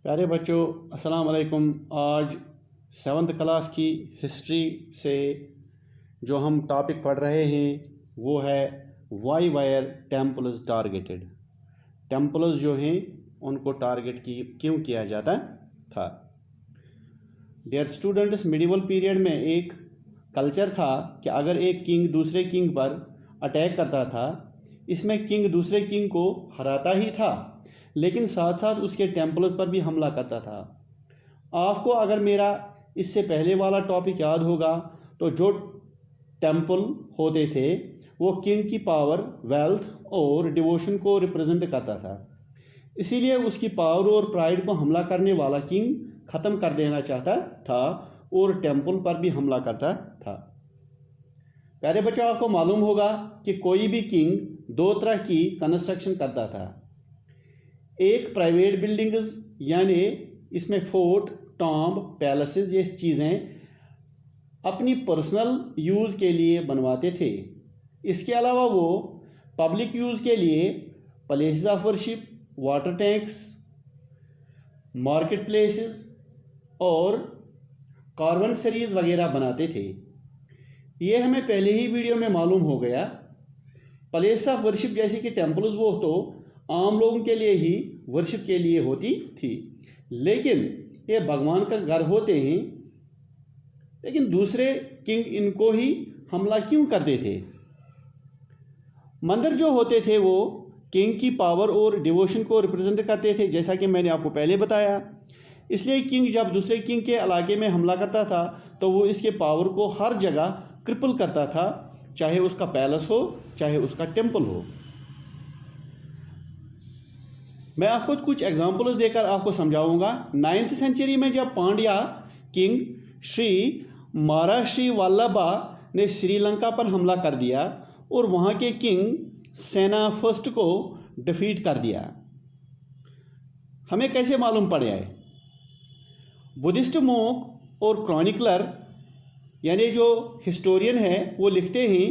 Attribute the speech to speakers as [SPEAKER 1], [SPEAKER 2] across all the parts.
[SPEAKER 1] प्यारे बच्चों, अस्सलाम वालेकुम। आज 7th क्लास की हिस्ट्री से जो हम टॉपिक पढ़ रहे हैं वो है why why are temples targeted. Temples जो हैं उनको टारगेट क्यों किया जाता था। डियर स्टूडेंट्स, मिडिवल पीरियड में एक कल्चर था कि अगर एक किंग दूसरे किंग पर अटैक करता था, इसमें किंग दूसरे किंग को हराता ही था लेकिन साथ साथ उसके टेम्पल्स पर भी हमला करता था। आपको अगर मेरा इससे पहले वाला टॉपिक याद होगा तो जो टेम्पल होते थे वो किंग की पावर, वेल्थ और डिवोशन को रिप्रेजेंट करता था। इसीलिए उसकी पावर और प्राइड को हमला करने वाला किंग ख़त्म कर देना चाहता था और टेम्पल पर भी हमला करता था। प्यारे बच्चों, आपको मालूम होगा कि कोई भी किंग दो तरह की कंस्ट्रक्शन करता था। एक प्राइवेट बिल्डिंग्स, यानी इसमें फोर्ट, टॉम्ब, पैलेसेस ये चीज़ें अपनी पर्सनल यूज़ के लिए बनवाते थे। इसके अलावा वो पब्लिक यूज़ के लिए places of worship, water tanks, market places और कार्वनसरीज वगैरह बनाते थे। ये हमें पहले ही वीडियो में मालूम हो गया। प्लेस ऑफ वर्शिप जैसे कि टेम्पल्स वो तो आम लोगों के लिए ही वर्शिप के लिए होती थी, लेकिन ये भगवान का घर होते हैं, लेकिन दूसरे किंग इनको ही हमला क्यों करते थे। मंदिर जो होते थे वो किंग की पावर और डिवोशन को रिप्रेजेंट करते थे, जैसा कि मैंने आपको पहले बताया। इसलिए किंग जब दूसरे किंग के इलाके में हमला करता था तो वो इसके पावर को हर जगह क्रिपल करता था, चाहे उसका पैलेस हो चाहे उसका टेम्पल हो। मैं आपको कुछ एग्जाम्पल्स देकर आपको समझाऊंगा। 9th सेंचुरी में जब पांड्या किंग श्री महाराष्ट्री वल्लभा ने श्रीलंका पर हमला कर दिया और वहाँ के किंग सेना फर्स्ट को डिफीट कर दिया। हमें कैसे मालूम पड़ जाए? बुद्धिस्ट मोंक और क्रॉनिकलर यानी जो हिस्टोरियन है वो लिखते हैं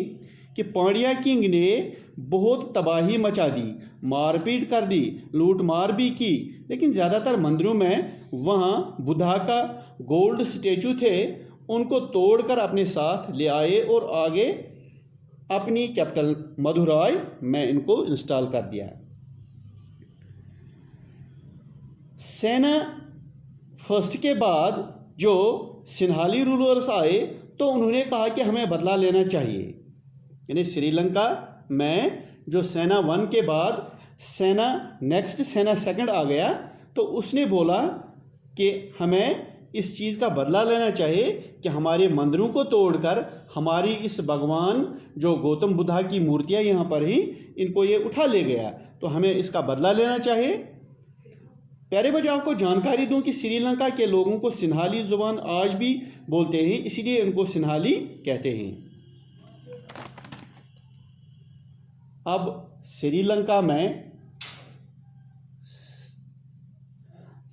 [SPEAKER 1] कि पांड्या किंग ने बहुत तबाही मचा दी, मारपीट कर दी, लूट मार भी की, लेकिन ज़्यादातर मंदिरों में वहाँ बुद्धा का गोल्ड स्टेचू थे, उनको तोड़कर अपने साथ ले आए और आगे अपनी कैपिटल मदुराई में इनको इंस्टॉल कर दिया। सेना फर्स्ट के बाद जो सिन्हाली रूलर्स आए तो उन्होंने कहा कि हमें बदला लेना चाहिए। यानी श्रीलंका में जो सेना 1 के बाद सेना सेकंड आ गया तो उसने बोला कि हमें इस चीज़ का बदला लेना चाहिए कि हमारे मंदिरों को तोड़कर हमारी इस भगवान जो गौतम बुद्धा की मूर्तियां यहाँ पर ही इनको ये उठा ले गया, तो हमें इसका बदला लेना चाहिए। प्यारे बच्चों, आपको जानकारी दूं कि श्रीलंका के लोगों को सिन्हाली जुबान आज भी बोलते हैं, इसीलिए इनको सिन्हाली कहते हैं। अब श्रीलंका में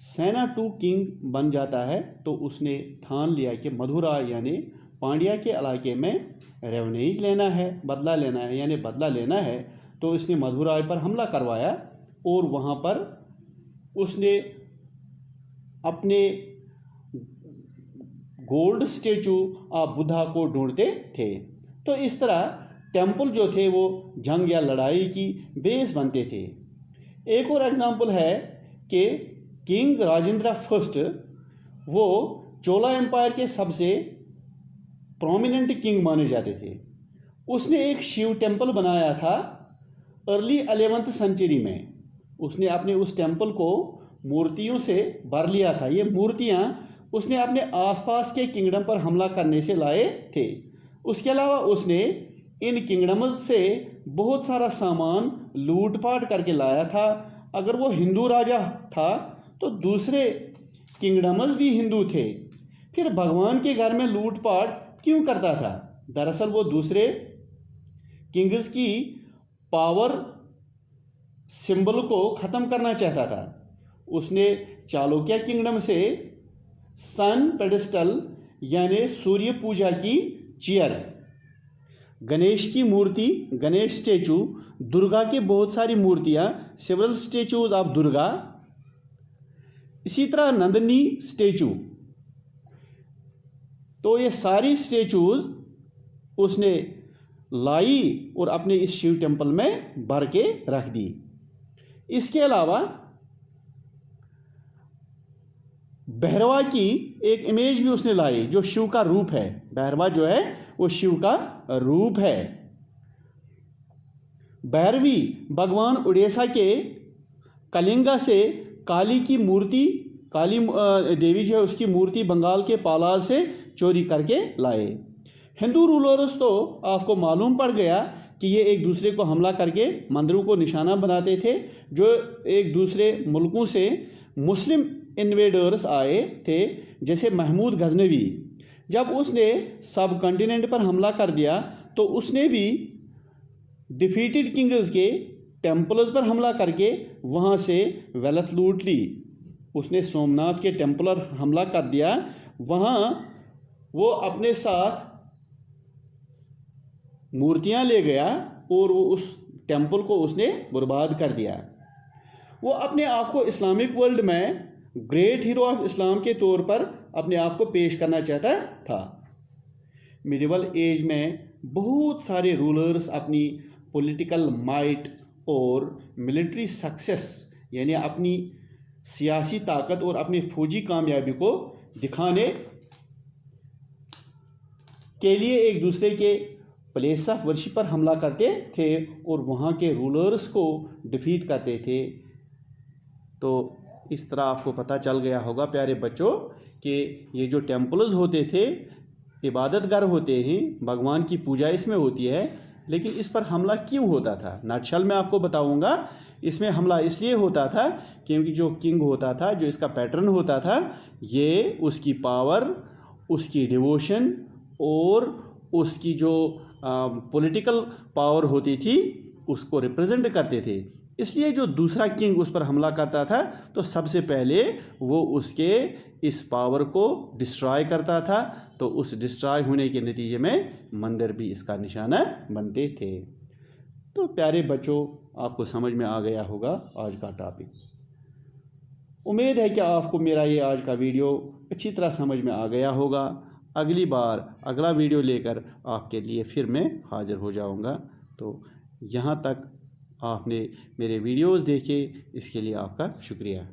[SPEAKER 1] सेना 2 किंग बन जाता है तो उसने ठान लिया कि मधुरा यानी पांड्या के इलाके में रेवनेज लेना है, बदला लेना है। यानी बदला लेना है तो इसने मधुराई पर हमला करवाया और वहाँ पर उसने अपने गोल्ड स्टेचू ऑफ बुद्धा को ढूंढते थे। तो इस तरह टेम्पल जो थे वो जंग या लड़ाई की बेस बनते थे। एक और एग्जाम्पल है कि किंग राजेंद्र फर्स्ट वो चोला एम्पायर के सबसे प्रोमिनेंट किंग माने जाते थे। उसने एक शिव टेम्पल बनाया था अर्ली 11th सेंचुरी में। उसने अपने उस टेम्पल को मूर्तियों से भर लिया था। ये मूर्तियाँ उसने अपने आसपास के किंगडम पर हमला करने से लाए थे। उसके अलावा उसने इन किंगडम्स से बहुत सारा सामान लूटपाट करके लाया था। अगर वो हिंदू राजा था तो दूसरे किंगडम्स भी हिंदू थे, फिर भगवान के घर में लूटपाट क्यों करता था? दरअसल वो दूसरे किंग्स की पावर सिंबल को ख़त्म करना चाहता था। उसने चालुक्य किंगडम से सन पेडेस्टल यानी सूर्य पूजा की चेयर, गणेश की मूर्ति, गणेश स्टेचू, दुर्गा की बहुत सारी मूर्तियाँ, सेवरल स्टेचूज ऑफ दुर्गा, इसी तरह नंदनी स्टेचू, तो ये सारी स्टेचूज उसने लाई और अपने इस शिव टेम्पल में भर के रख दी। इसके अलावा भैरवा की एक इमेज भी उसने लाई जो शिव का रूप है। भैरवा जो है वो शिव का रूप है। भैरवी भगवान उड़ीसा के कलिंगा से काली की मूर्ति, काली देवी जो है उसकी मूर्ति बंगाल के पालाल से चोरी करके लाए। हिंदू रूलर्स तो आपको मालूम पड़ गया कि ये एक दूसरे को हमला करके मंदिरों को निशाना बनाते थे। जो एक दूसरे मुल्कों से मुस्लिम इन्वेडर्स आए थे, जैसे महमूद गजनवी, जब उसने सब कॉन्टिनेंट पर हमला कर दिया तो उसने भी डिफीटेड किंग्स के टेम्पल्स पर हमला करके वहाँ से वेल्थ लूट ली। उसने सोमनाथ के टेम्पल पर हमला कर दिया, वहाँ वो अपने साथ मूर्तियाँ ले गया और वो उस टेम्पल को उसने बर्बाद कर दिया। वो अपने आप को इस्लामिक वर्ल्ड में ग्रेट हीरो ऑफ इस्लाम के तौर पर अपने आप को पेश करना चाहता था। मिडिवल एज में बहुत सारे रूलर्स अपनी पॉलिटिकल माइट और मिलिट्री सक्सेस यानी अपनी सियासी ताकत और अपनी फौजी कामयाबी को दिखाने के लिए एक दूसरे के प्लेस ऑफ वर्शिप पर हमला करते थे और वहाँ के रूलर्स को डिफीट करते थे। तो इस तरह आपको पता चल गया होगा प्यारे बच्चों कि ये जो टेम्पल्स होते थे इबादत घर होते हैं, भगवान की पूजा इसमें होती है, लेकिन इस पर हमला क्यों होता था नटशल में आपको बताऊंगा। इसमें हमला इसलिए होता था क्योंकि जो किंग होता था, जो इसका पैटर्न होता था, ये उसकी पावर, उसकी डिवोशन और उसकी जो पॉलिटिकल पावर होती थी उसको रिप्रेजेंट करते थे। इसलिए जो दूसरा किंग उस पर हमला करता था तो सबसे पहले वो उसके इस पावर को डिस्ट्रॉय करता था। तो उस डिस्ट्रॉय होने के नतीजे में मंदिर भी इसका निशाना बनते थे। तो प्यारे बच्चों, आपको समझ में आ गया होगा आज का टॉपिक। उम्मीद है कि आपको मेरा ये आज का वीडियो अच्छी तरह समझ में आ गया होगा। अगली बार अगला वीडियो लेकर आपके लिए फिर मैं हाज़िर हो जाऊंगा। तो यहाँ तक आपने मेरे वीडियोस देखे, इसके लिए आपका शुक्रिया।